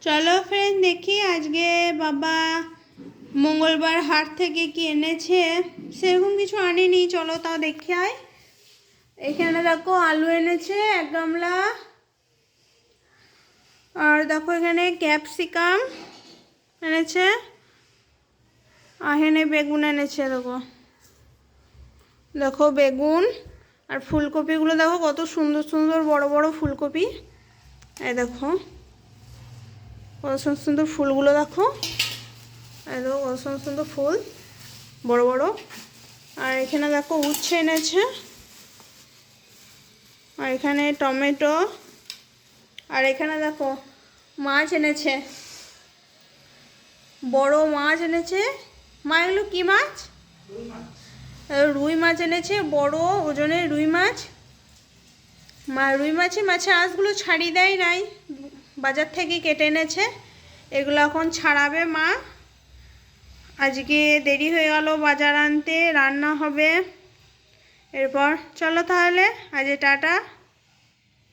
চলো ফ্রেন্ড দেখি আজকে বাবা মঙ্গলবার হাট থেকে কি এনেছে। সেরকম কিছু আনেনি, চলো তাও দেখে আয়। এখানে দেখো আলু এনেছে 1 গামলা, আর দেখো এখানে ক্যাপসিকাম এনেছে, আর এখানে বেগুন এনেছে। দেখো দেখো বেগুন আর ফুলকপিগুলো দেখো কত সুন্দর সুন্দর বড় বড় ফুলকপি। এই দেখো কত সুন্দর সুন্দর ফুলগুলো, দেখো এই দেখো কত সুন্দর সুন্দর ফুল বড় বড়। আর এখানে দেখো উচ্ছে এনেছে, আর এখানে টমেটো, আর এখানে দেখো মাছ এনেছে, বড় মাছ এনেছে। মা এগুলো কি মাছ? রুই মাছ এনেছে, বড় ওজনের রুই মাছ। মা রুই মাছে আঁশগুলো ছাড়িয়ে দেয় নাই, বাজার থেকে কেটে এনেছে। এগুলো এখন ছাড়াবে মা। আজকে দেরি হয়ে গেল বাজার আনতে, রান্না হবে এরপর। চলো তাহলে আজ টাটা।